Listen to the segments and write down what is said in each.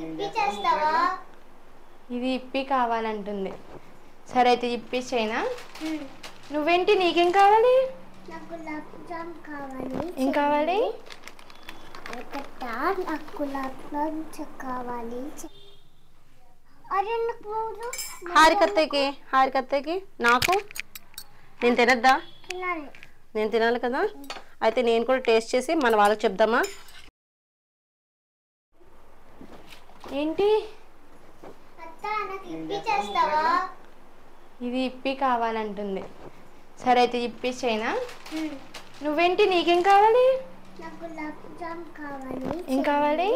ఇప్పి చేస్తావా? ఇది ఇప్పి కావాలంటుంది. సరే అయితే ఇప్పించేనా? నువ్వేంటి, నీకేం కావాలి? నాకు గులాబ్ జామ్ కావాలి. ఏం కావాలి? నాకు గులాబ్ జామ్ కావాలి. అరే నాకు హారికత్తకి నాకు నేను తినద్దా? తినాలి. నేను తినాలి కదా. అయితే నేను కూడా టేస్ట్ చేసి మన వాళ్ళకి చెప్దామా? ఏంటి అత్త నాకు ఇప్పి చేస్తావా? ఇది ఇప్పి కావాలంటుంది. సరే అయితే ఇప్పించేనా? నువ్వేంటి, నీకేం కావాలి? నాకు గులాబ్ జామ్ కావాలి. ఏం కావాలి?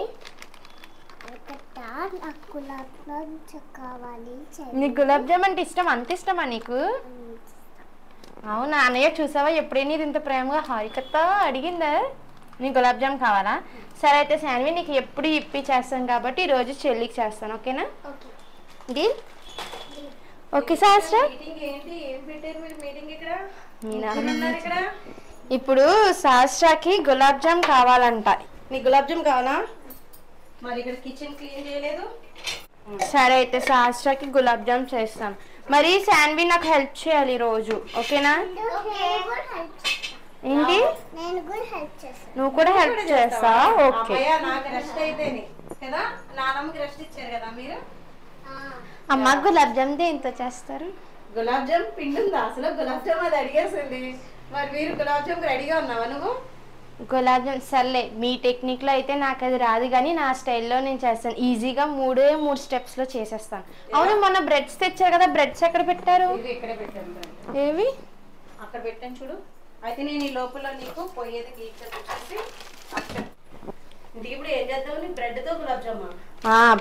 నాకు గులాబ్ జామ్ కావాలి. నీకు గులాబ్ జామ్ అంటే ఇష్టం? అంత ఇష్టమా నీకు? అవునా, అన్నయ్య చూసావా ఎప్పుడైనా ఇది ఇంత ప్రేమగా హారికత్తా అడిగిందా నీకు గులాబ్ జామ్ కావాలా? సరే అయితే శాన్వి, నీకు ఎప్పుడు ఇప్పి చేస్తాను కాబట్టి ఈరోజు చెల్లికి చేస్తాను, ఓకేనా? డీల్? ఓకే సహస్ర. ఇప్పుడు సహస్రకి గులాబ్ జామ్ కావాలంట. నీకు గులాబ్ జామ్ కావాలా? మరి ఇక్కడ కిచెన్ క్లీన్ చేయలేదు. సరే అయితే సహస్రకి గులాబ్ జామ్ చేస్తాను. మరి శాన్వి నాకు హెల్ప్ చేయాలి రోజు, ఓకేనా? ఏంటి, నేను కూడా హెల్ప్ చేస్తాను. నువ్వు కూడా హెల్ప్ చేస్తావా? ఓకే. నాకు రెస్ట్ అయితేనే కదా, నానమ్మకి రెస్ట్ ఇచ్చారు కదా మీరు. అమ్మ గులాబ్ జామ్ దేంతో చేస్తారు? గులాబ్ జామ్ పిండి ఉందా అసలు? గులాబ్ జామ్ అది అడిగేసింది. మరి మీరు గులాబ్ జామ్ రెడీగా ఉన్నావా నువ్వు? గులాబ్ జామ్ సర్లే, మీ టెక్నిక్లో అయితే నాకు అది రాదు, కానీ నా స్టైల్లో నేను చేస్తాను. ఈజీగా 3 స్టెప్స్లో చేసేస్తాను. అవును, మొన్న బ్రెడ్స్ తెచ్చారు కదా, బ్రెడ్స్ ఎక్కడ పెట్టారు? ఇక్కడ పెట్టాను. ఏవి? అక్కడ పెట్టాను చూడు. అయితే నేను ఈ లోపల నీకు పోయేది గీచేసి ఇప్పుడు ఏం చేద్దాం? నీ బ్రెడ్తో గులాబ్ జామా?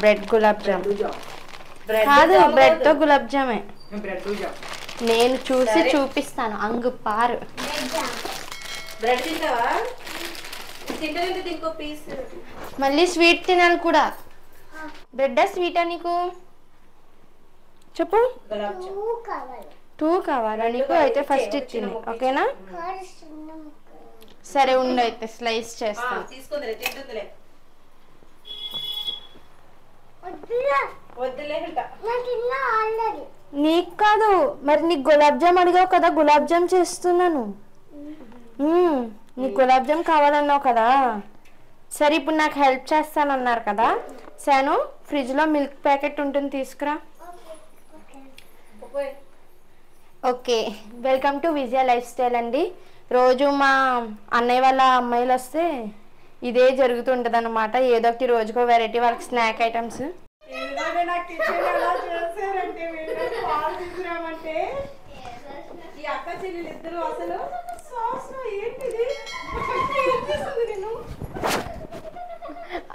బ్రెడ్ గులాబ్ జామ్ కాదు, బ్రెడ్తో గులాబ్ జామే. నేను చూసి చూపిస్తాను. అంగు పారు. బ్రెడ్ తింటావా? తింటే ఇంకో పీస్. మళ్ళీ స్వీట్ తినాలి కూడా. బ్రెడ్డా స్వీటా నీకు? చెప్పు. గులాబ్ జామ్ 2 కావాలి. 2 కావాలా నీకు? అయితే ఫస్ట్ ఇచ్చింది, ఓకేనా? సరే ఉండు, అయితే స్లైస్ చేస్తాను. తీసుకుందిలే, తింటుందిలే. వద్దులే ఆల్రెడీ. నీకు కాదు, మరి నీకు గులాబ్ జామ్ అడిగావు కదా, గులాబ్ జామ్ చేస్తున్నాను. నీకు గులాబ్ జామ్ కావాలన్నావు కదా. సరే ఇప్పుడు నాకు హెల్ప్ చేస్తానన్నారు కదా. శాను, ఫ్రిడ్జ్లో మిల్క్ ప్యాకెట్ ఉంటుంది, తీసుకురా. Okay, welcome to Vijaya life style అండి. రోజు మా అన్నయ్య వాళ్ళ అమ్మాయిలు వస్తే ఇదే జరుగుతుంటుంది అనమాట. ఏదో ఒకటి రోజుకో వెరైటీ వాళ్ళకి స్నాక్ ఐటమ్స్.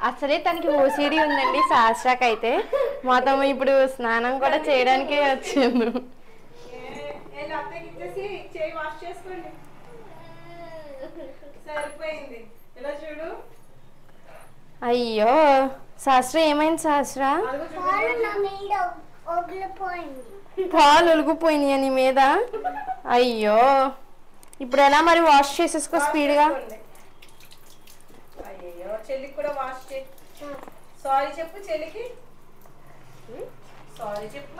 అసలే తనకి ఓసిడి ఉందండి సహస్రాకి. అయితే మొత్తం ఇప్పుడు స్నానం కూడా చేయడానికి వచ్చింది. అయ్యో సహస్ర, ఏమైంది సహస్ర? పాలు ఒలిగిపోయినాయి నీ మీద. అయ్యో, ఇప్పుడు ఎలా మరి? వాష్ చేసేసుకో స్పీడ్గా. అయ్యో, చెల్లికి కూడా వాష్ చేయి. సారీ చెప్పు చెల్లికి. సారీ చెప్పు.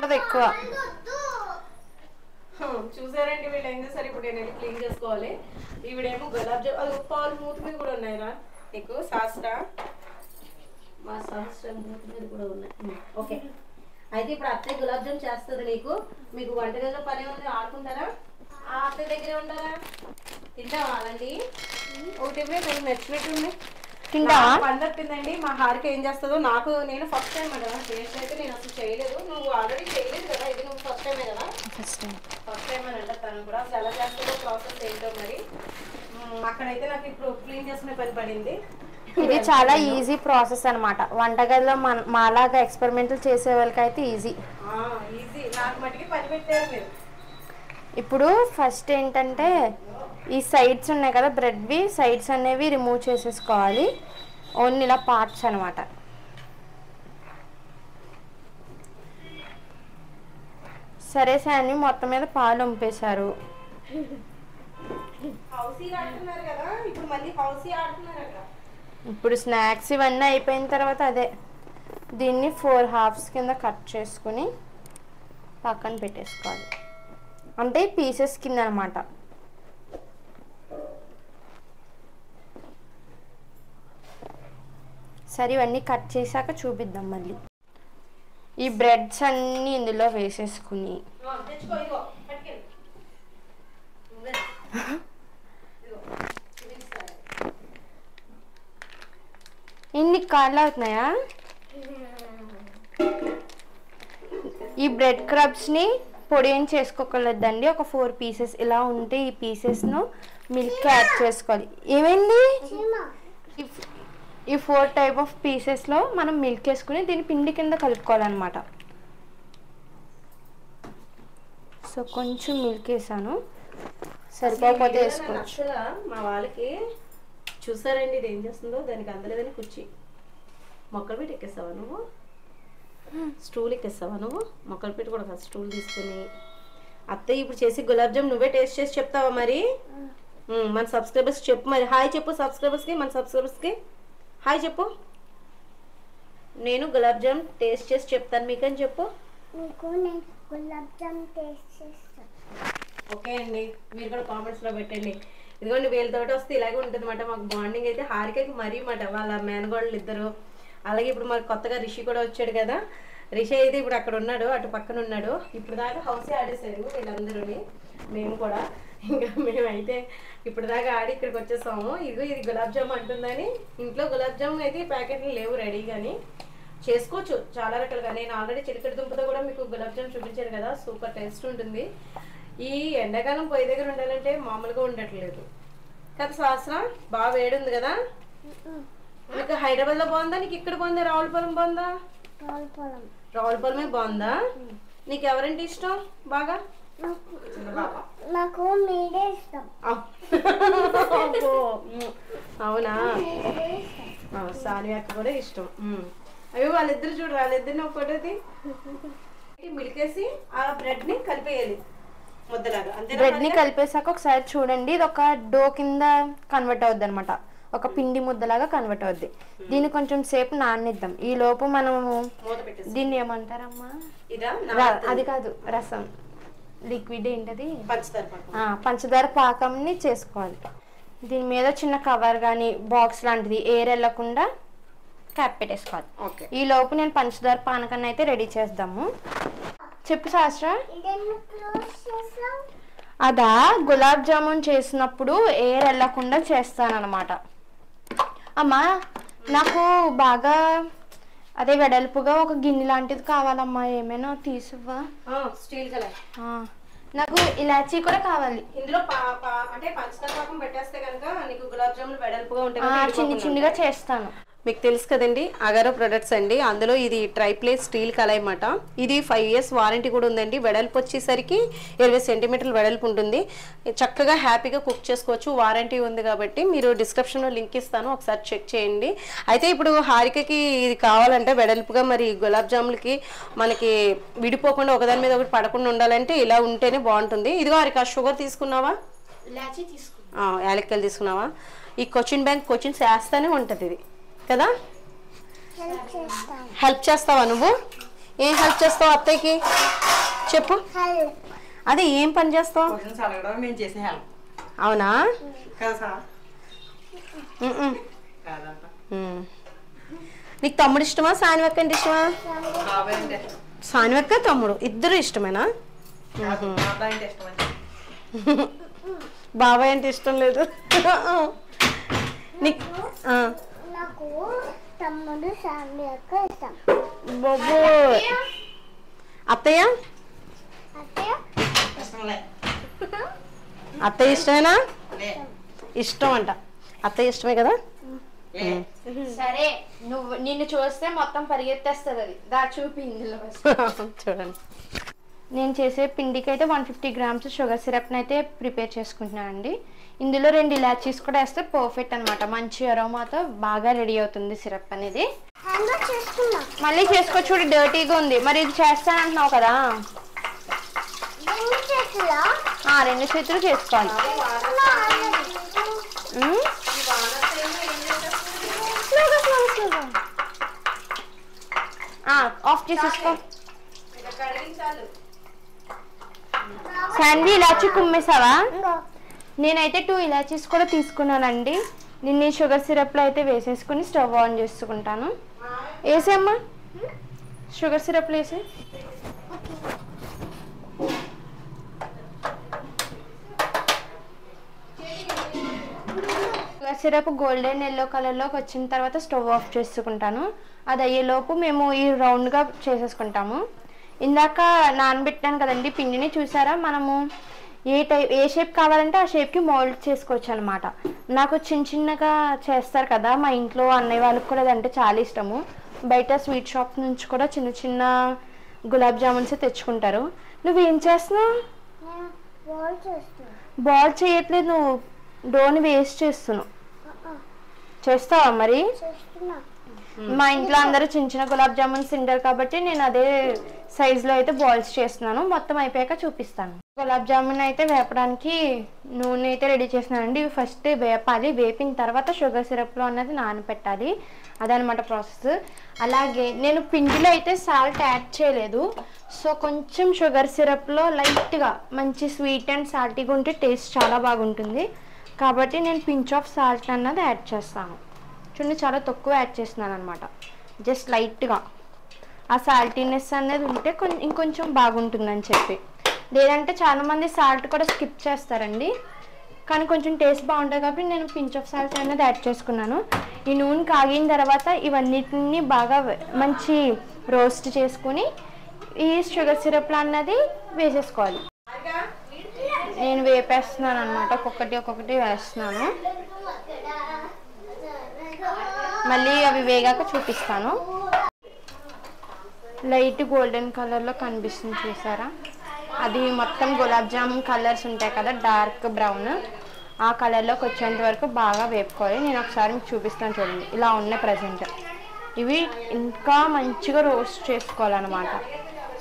మరి ఎక్కువ చూసారండి వీళ్ళు ఏం చేస్తారు. ఇప్పుడు నేను క్లీన్ చేసుకోవాలి. ఈవిడేమో గులాబ్ జామ్, అది పాలు మూతి మీద కూడా ఉన్నాయిరా నీకు. శాస్త్ర మా సహస్ర మూతి మీద కూడా ఉన్నాయి. ఓకే, అయితే ఇప్పుడు అత్తయ్య గులాబ్ జామ్ చేస్తుంది నీకు. మీకు వంటగదిలో పని ఉంది, ఆడుకుంటారా? ఆ అత్తయ్య దగ్గరే ఉంటారా? తింటావా అలాంటి? ఒకటి మీకు నచ్చినట్టుంది. తింటావా? పండుగండి మా హారిక ఏం చేస్తుందో. నేను ఫస్ట్ టైం కదా టేస్ట్ అయితే నేను అసలు చేయలేదు. నువ్వు ఆల్రెడీ చేయలేదు కదా, ఇది నువ్వు ఫస్ట్ టైమే కదా? ఫస్ట్ టైం అని అంటే తను కూడా అసలు ఎలా చేస్తుందో ప్రాసెస్ ఏంటో మరి. అక్కడైతే నాకు ఇప్పుడు క్లీన్ చేసుకునే పని పడింది. ఇది చాలా ఈజీ ప్రాసెస్ అనమాట. వంటగదిలో మాలాగా ఎక్స్పెరిమెంట్లు చేసే వాళ్ళకి అయితే ఈజీ. నాకు మటుకి పని పెట్టారు మీరు. ఇప్పుడు ఫస్ట్ ఏంటంటే ఈ సైడ్స్ ఉన్నాయి కదా బ్రెడ్వి, సైడ్స్ అనేవి రిమూవ్ చేసేసుకోవాలి. ఓన్లీ ఇలా పార్ట్స్ అనమాట. సరే సాని, మొత్తం మీద పాలు వంపేశారు. హౌసీ ఆడుతున్నారు కదా, ఇప్పుడు మళ్ళీ హౌసీ ఆడుతున్నారు అక్కడ. ఇప్పుడు స్నాక్స్ ఇవన్నీ అయిపోయిన తర్వాత అదే దీన్ని 4 హాఫ్స్ కింద కట్ చేసుకుని పక్కన పెట్టేసుకోవాలి. అంటే పీసెస్ కింద అనమాట. సరే ఇవన్నీ కట్ చేశాక చూపిద్దాం మళ్ళీ. ఈ బ్రెడ్స్ అన్నీ ఇందులో వేసేసుకుని ఇన్ని కాళ్ళు అవుతున్నాయా? ఈ బ్రెడ్ క్రబ్స్ని పొడి ఏం చేసుకోకలేదండి. ఒక 4 పీసెస్ ఇలా ఉంటే ఈ పీసెస్ను మిల్క్ యాడ్ చేసుకోవాలి. ఏమైంది? ఈ 4 టైప్ ఆఫ్ పీసెస్లో మనం మిల్క్ వేసుకుని దీన్ని పిండి కింద కలుపుకోవాలన్నమాట. సో కొంచెం మిల్క్ వేసాను, సరిపోతే వేసుకోవచ్చు. మా వాళ్ళకి చూసారండి ఇది ఏం చేస్తుందో, దానికి అందలేదని కుర్చీ మొక్కలు పెట్టి ఎక్కేస్తావా నువ్వు? స్టూల్ ఎక్కేస్తావా నువ్వు? మొక్కలు పెట్టి కూడా కాదు, స్టూల్ తీసుకుని. అత్తయ్య ఇప్పుడు చేసి గులాబ్ జామ్ నువ్వే టేస్ట్ చేసి చెప్తావా మరి? మన సబ్స్క్రైబర్స్ చెప్పు మరి. హాయ్ చెప్పు సబ్స్క్రైబర్స్కి, మన సబ్స్క్రైబర్స్కి హాయ్ చెప్పు. నేను గులాబ్ జామ్ టేస్ట్ చేసి చెప్తాను మీకని చెప్పు. గులాబ్ జామ్ టేస్ట్ చేస్తాను. ఓకే అండి, మీరు కూడా కామెంట్స్లో పెట్టండి. ఇదిగోండి వీళ్ళతోటి వస్తే ఇలాగే ఉంటుంది అనమాట మాకు బాండింగ్ అయితే. హారికకి మరీ మాట వాళ్ళ మేనగోళ్ళు ఇద్దరు. అలాగే ఇప్పుడు మాకు కొత్తగా రిషి కూడా వచ్చాడు కదా. రిషి అయితే ఇప్పుడు అక్కడ ఉన్నాడు, అటు పక్కన ఉన్నాడు. ఇప్పుడు దాకా హౌసే ఆడేశారు వీళ్ళందరూని, మేము కూడా. ఇంకా మేమైతే ఇప్పుడు దాకా ఆడి ఇక్కడికి వచ్చేసాము. ఇదిగో ఇది గులాబ్ జామ్ అంటుందని. ఇంట్లో గులాబ్ జామ్ అయితే ప్యాకెట్లు లేవు రెడీ, కానీ చేసుకోవచ్చు చాలా రకాలుగా. నేను ఆల్రెడీ చిలకడ దుంపతో కూడా మీకు గులాబ్ జామ్ చూపించాను కదా, సూపర్ టేస్ట్ ఉంటుంది. ఈ ఎండాకాలం పొయ్యి దగ్గర ఉండాలంటే మామూలుగా ఉండట్లేదు కదా శాస్త్రం. బాగా వేడుంది కదా. నీకు హైదరాబాద్లో బాగుందా, నీకు ఇక్కడ బాగుందా, రావులపాలెం బాగుందా? రావులపాలెమే బాగుందా? నీకు ఎవరంటే ఇష్టం బాగా? నాకు మీరే ఇష్టం. అవునా? సాని అక్క కూడా ఇష్టం. అయ్యో వాళ్ళిద్దరు చూడు, వాళ్ళిద్దరిని ఒకటి మిల్కేసి ఆ బ్రెడ్ ని కలిపేయాలి ముద్దలాగా. బ్రెడ్ ని కలిపేసాక ఒకసారి చూడండి, ఇది ఒక డో కింద కన్వర్ట్ అవుద్ది అనమాట, ఒక పిండి ముద్దలాగా కన్వర్ట్ అవుద్ది. దీన్ని కొంచెం సేపు నాననిద్దాం. ఈ లోపు మనము దీన్ని ఏమంటారమ్మా? అది కాదు, రసం లిక్విడ్ ఏంటది, పంచదార పాకంని చేసుకోవాలి. దీని మీద చిన్న కవర్ కానీ బాక్స్ లాంటిది ఎయిర్ వెళ్ళకుండా క్యాప్ పెట్టేసుకోవాలి. ఈ లోపు నేను పంచదార పానకాన్ని అయితే రెడీ చేద్దాము. చెప్పు శాస్త్ర. అదా గులాబ్ జామున్ చేసినప్పుడు ఎయిర్ వెళ్ళకుండా చేస్తానన్నమాట. అమ్మా నాకు బాగా అదే వెడల్పుగా ఒక గిన్నె లాంటిది కావాలమ్మా, ఏమైనా తీసువా? Steel colour. నాకు ఇలాచీ కూడా కావాలి. ఇందులో అంటే పంచదార పాకం పెట్టేస్తే కనుక నీకు గులాబ్ జాములు వెడల్పుగా ఉంటాయి, చిన్ని చిన్నిగా చేస్తాను. మీకు తెలుసు కదండి అగారో ప్రొడక్ట్స్ అండి. అందులో ఇది ట్రైప్లేట్ స్టీల్ కళాయి అన్నమాట. ఇది 5 years వారంటీ కూడా ఉందండి. వెడల్పు వచ్చేసరికి 20 centimeters వెడల్పు ఉంటుంది. చక్కగా హ్యాపీగా కుక్ చేసుకోవచ్చు, వారంటీ ఉంది కాబట్టి. మీరు డిస్క్రిప్షన్లో లింక్ ఇస్తాను, ఒకసారి చెక్ చేయండి. అయితే ఇప్పుడు హారికకి ఇది కావాలంటే వెడల్పుగా మరి గులాబ్ జాములకి మనకి విడిపోకుండా ఒకదాని మీద ఒకటి పడకుండా ఉండాలంటే ఇలా ఉంటేనే బాగుంటుంది. ఇదిగో హారిక షుగర్ తీసుకున్నావా? యాలక్కాయలు తీసుకున్నావా? ఈ క్వశ్చన్ బ్యాంక్ క్వశ్చన్స్ వేస్తూనే ఉంటుంది ఇది కదా. హెల్ప్ చేస్తావా నువ్వు? ఏం హెల్ప్ చేస్తావు అత్తయ్యకి చెప్పు. అదే ఏం పని చేస్తావు? అవునా? నీకు తమ్ముడు ఇష్టమా, సానివక్క అంటే ఇష్టమా? సానివక్క తమ్ముడు ఇద్దరు ఇష్టమేనా? బాబాయ్ అంటే ఇష్టం లేదు నీకు? నాకు తమ్ముడు సాని అక్క ఇష్టం. అత్తయ్య అత్తయ్య ఇష్టమేనా? ఇష్టం అంట. అత్తయ్య ఇష్టమే కదా. సరే నిన్ను చూస్తే మొత్తం పరిగెత్తేస్తుంది అది. దా చూపి ఇందులో చూడండి. నేను చేసే పిండికి అయితే 150 grams షుగర్ సిరప్ని అయితే ప్రిపేర్ చేసుకుంటున్నాను అండి. ఇందులో 2 ఇలాచీస్ కూడా వేస్తే పర్ఫెక్ట్ అనమాట, మంచి అరోమాతో బాగా రెడీ అవుతుంది సిరప్ అనేది. మళ్ళీ చేసుకో, చూడు డర్టీగా ఉంది. మరి ఇది చేస్తానంటున్నావు కదా, 2 చేతులు చేసుకోవాలి. చేసేసుకో. శాన్వి ఇలాచి కుమ్మేసావా? నేనైతే 2 ఇలాచీస్ కూడా తీసుకున్నానండి. దీన్ని షుగర్ సిరప్లో అయితే వేసేసుకుని స్టవ్ ఆన్ చేసుకుంటాను. వేసేమ్మా, షుగర్ సిరప్లో వేసే. షుగర్ సిరప్ గోల్డెన్ ఎల్లో కలర్లోకి వచ్చిన తర్వాత స్టవ్ ఆఫ్ చేసుకుంటాను. అది అయ్యేలోపు మేము ఈ రౌండ్గా చేసేసుకుంటాము. ఇందాక నానబెట్టాను కదండి పిండిని, చూసారా? మనము ఏ షేప్ కావాలంటే ఆ షేప్కి మోల్డ్ చేసుకోవచ్చు అనమాట. నాకు చిన్నగా చేస్తారు కదా మా ఇంట్లో, అన్నయ్య వాళ్ళకి కూడా అదంటే చాలా ఇష్టము. బయట స్వీట్ షాప్ నుంచి కూడా చిన్న గులాబ్ జామున్స్ తెచ్చుకుంటారు. నువ్వేం చేస్తున్నావు? బాల్ చేయట్లేదు, నువ్వు డోని వేస్ట్ చేస్తున్నావు. చేస్తావా మరి? మా ఇంట్లో అందరూ చిన్న గులాబ్ జామున్స్ తింటారు కాబట్టి నేను అదే సైజులో అయితే బాల్స్ చేస్తున్నాను. మొత్తం అయిపోయాక చూపిస్తాను. గులాబ్ జామున్ అయితే వేపడానికి నూనె అయితే రెడీ చేస్తున్నానండి. ఇవి ఫస్ట్ వేపాలి, వేపిన తర్వాత షుగర్ సిరప్లో అన్నది నానపెట్టాలి. అదనమాట ప్రాసెస్. అలాగే నేను పిండిలో అయితే సాల్ట్ యాడ్ చేయలేదు. సో కొంచెం షుగర్ సిరప్లో లైట్గా మంచి స్వీట్ అండ్ సాల్టీగా ఉంటే టేస్ట్ చాలా బాగుంటుంది కాబట్టి నేను పించ్ ఆఫ్ సాల్ట్ అన్నది యాడ్ చేస్తాను. చూడండి, చాలా తక్కువ యాడ్ చేస్తున్నాను అనమాట, జస్ట్ లైట్గా. ఆ సాల్టీనెస్ అనేది ఉంటే ఇంకొంచెం బాగుంటుందని చెప్పి. లేదంటే చాలామంది సాల్ట్ కూడా స్కిప్ చేస్తారండి, కానీ కొంచెం టేస్ట్ బాగుంటుంది కాబట్టి నేను పించ్ ఆఫ్ సాల్ట్ అనేది యాడ్ చేసుకున్నాను. ఈ నూనె కాగిన తర్వాత ఇవన్నిటిని బాగా మంచి రోస్ట్ చేసుకుని ఈ షుగర్ సిరప్లో అన్నది వేసేసుకోవాలి. నేను వేపేస్తున్నాను అనమాట, ఒక్కొక్కటి వేస్తున్నాను. మళ్ళీ అవి వేగాక చూపిస్తాను. లైట్ గోల్డెన్ కలర్లో కనిపిస్తుంది, చూసారా? అది మొత్తం గులాబ్ జామున్ కలర్స్ ఉంటాయి కదా, డార్క్ బ్రౌన్, ఆ కలర్లోకి వచ్చేంత వరకు బాగా వేపుకోవాలి. నేను ఒకసారి మీకు చూపిస్తాను, చూడండి. ఇలా ఉన్నాయి ప్రజెంట్. ఇవి ఇంకా మంచిగా రోస్ట్ చేసుకోవాలన్నమాట.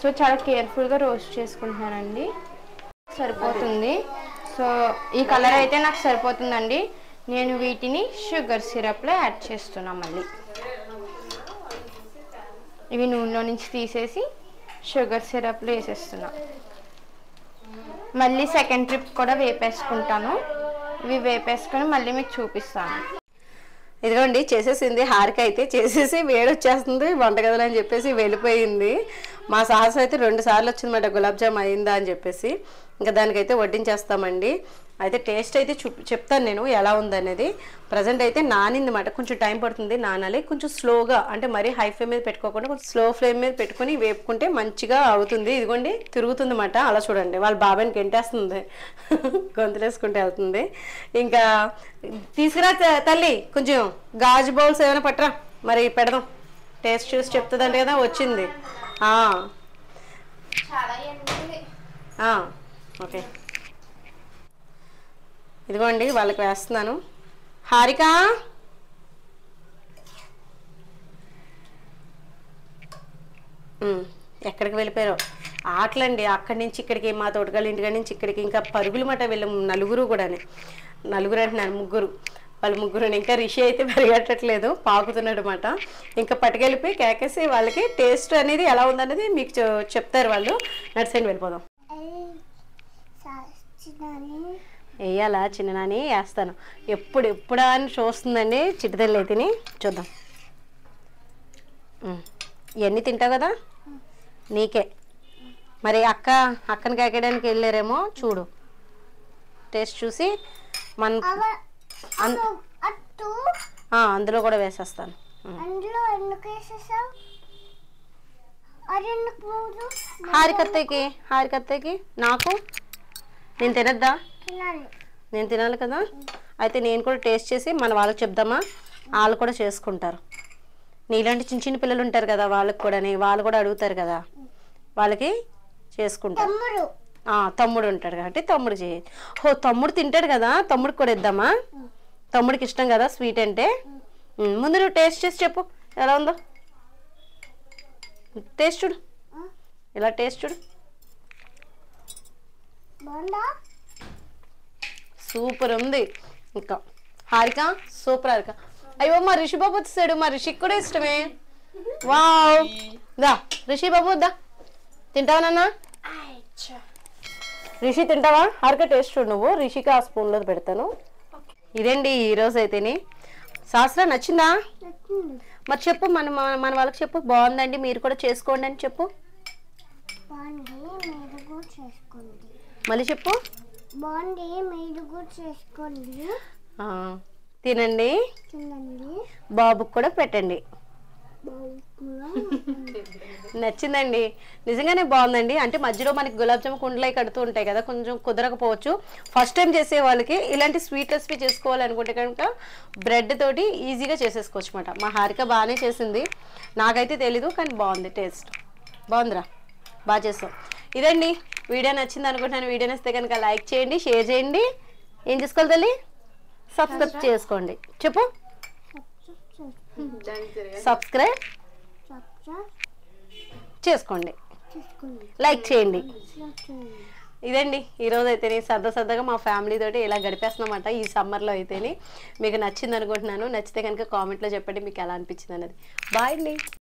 సో చాలా కేర్ఫుల్గా రోస్ట్ చేసుకుంటున్నానండి. సరిపోతుంది. సో ఈ కలర్ అయితే నాకు సరిపోతుందండి. నేను వీటిని షుగర్ సిరప్లో యాడ్ చేస్తున్నా. మళ్ళీ ఇవి నూనెలో నుంచి తీసేసి షుగర్ సిరప్లో వేసేస్తున్నా. మళ్ళీ సెకండ్ ట్రిప్ కూడా వేపేసుకుంటాను. ఇవి వేపేసుకొని మళ్ళీ మీకు చూపిస్తాను. ఇదిగోండి చేసేసింది హారిక. అయితే చేసేసి వేడి వచ్చేస్తుంది వంటగదిలో అని చెప్పేసి వెళ్ళిపోయింది. మా సాహసం అయితే 2 సార్లు వచ్చిందన్నమాట గులాబ్ జామ్ అయిందా అని చెప్పేసి. ఇంకా దానికైతే వడ్డించేస్తామండి. అయితే టేస్ట్ అయితే చెప్తాను నేను ఎలా ఉందనేది. ప్రజెంట్ అయితే నానిందన్నమాట, కొంచెం టైం పడుతుంది నానాలి. కొంచెం స్లోగా, అంటే మరీ హై ఫ్లేమ్ మీద పెట్టుకోకుండా కొంచెం స్లో ఫ్లేమ్ మీద పెట్టుకుని వేపుకుంటే మంచిగా అవుతుంది. ఇదిగోండి తిరుగుతుంది అన్నమాట. అలా చూడండి, వాళ్ళ బాబాయిని గెంటేస్తుంది, గొంతులేసుకుంటే వెళ్తుంది. ఇంకా తీసుకురా తల్లి, కొంచెం గాజు బౌల్స్ ఏమైనా పట్టరా, మరి పెడదాం. టేస్ట్ చూసి చెప్తుందంటే కదా వచ్చింది. ఓకే, ఇదిగోండి వాళ్ళకి వేస్తున్నాను. హారిక, ఎక్కడికి వెళ్ళిపోయారో ఆటలండి. అక్కడి నుంచి ఇక్కడికి, మా తోటగాళ్ళ ఇంటికాడి నుంచి ఇక్కడికి ఇంకా పరుగులు మాట వీళ్ళు నలుగురు కూడానే. నలుగురు అంటున్నాను, ముగ్గురు. వాళ్ళు ముగ్గురు. ఇంకా రిషి అయితే పరిగెట్టట్లేదు, పాకుతున్నాడు అనమాట. ఇంకా పట్టుకెళ్ళిపోయి కేకేసి వాళ్ళకి టేస్ట్ అనేది ఎలా ఉందనేది మీకు చెప్తారు వాళ్ళు. నడిచేయండి, వెళ్ళిపోదాం. వేయాలా చిన్ననాని? వేస్తాను. ఎప్పుడా అని చూస్తుందండి చిట్టుతల్లి అయితేని. చూద్దాం. ఇవన్నీ తింటావు కదా, నీకే. మరి అక్కని కాకేయడానికి వెళ్ళారేమో, చూడు. టేస్ట్ చూసి అందులో కూడా వేసేస్తాను. హారికత్తకి నాకు నేను తినద్దా? నేను తినాలి కదా. అయితే నేను కూడా టేస్ట్ చేసి మన వాళ్ళకి చెప్దామా, వాళ్ళు కూడా చేసుకుంటారు. నీలాంటి చిన్న పిల్లలు ఉంటారు కదా, వాళ్ళకి కూడా వాళ్ళు కూడా అడుగుతారు కదా, వాళ్ళకి చేసుకుంటారు. తమ్ముడు ఉంటాడు కాబట్టి తమ్ముడు చేయి. తమ్ముడు తింటాడు కదా, తమ్ముడికి కూడా ఇద్దామా? తమ్ముడికి ఇష్టం కదా స్వీట్ అంటే. ముందు నువ్వు టేస్ట్ చేసి చెప్పు ఎలా ఉందో. టేస్ట్ చూడు, ఇలా టేస్ట్ చూడు. సూపర్ ఉంది. ఇంకా హారిక సూపర్. హారిక, అయ్యో మా రిషి బాబు వచ్చేసాడు. మా రిషికి కూడా ఇష్టమే. వావ్, దా రిషి బాబు దా తింటావా నాన్న రిషి తింటావా హారిక టేస్ట్ చూడు నువ్వు రిషికి ఆ స్పూన్లో పెడతాను ఇదండి ఈరోజు అయితేనే శాస్త్ర నచ్చిందా మరి చెప్పు మన మన వాళ్ళకి చెప్పు బాగుందండి మీరు కూడా చేసుకోండి అని చెప్పు మళ్ళీ చెప్పు బాగుంది మీరు కూడా చేసుకోండి తినండి బాబుకి కూడా పెట్టండి నచ్చిందండి నిజంగానే బాగుందండి అంటే మధ్యలో మనకి గులాబ్ జామ్ కుండలై కడుతూ ఉంటాయి కదా కొంచెం కుదరకపోవచ్చు ఫస్ట్ టైం చేసే వాళ్ళకి ఇలాంటి స్వీట్ రెసిపీ చేసుకోవాలనుకుంటే కనుక బ్రెడ్ తోటి ఈజీగా చేసేసుకోవచ్చు అనమాట మా హారిక బాగానే చేసింది నాకైతే తెలీదు కానీ బాగుంది టేస్ట్ బాగుందిరా బాగా చేస్తాం ఇదండి వీడియో నచ్చింది అనుకుంటున్నాను వీడియో నచ్చితే కనుక లైక్ చేయండి షేర్ చేయండి ఏం చేసుకోవాలి తల్లి సబ్స్క్రైబ్ చేసుకోండి చెప్పు సబ్స్క్రైబ్ చేసుకోండి లైక్ చేయండి ఇదండి ఈరోజు అయితేనే సరదాగా మా ఫ్యామిలీ తోటి ఇలా గడిపేస్తున్నామాట ఈ సమ్మర్లో అయితేనే మీకు నచ్చింది అనుకుంటున్నాను నచ్చితే కనుక కామెంట్లో చెప్పండి మీకు ఎలా అనిపించింది అనేది బాయ్ అండి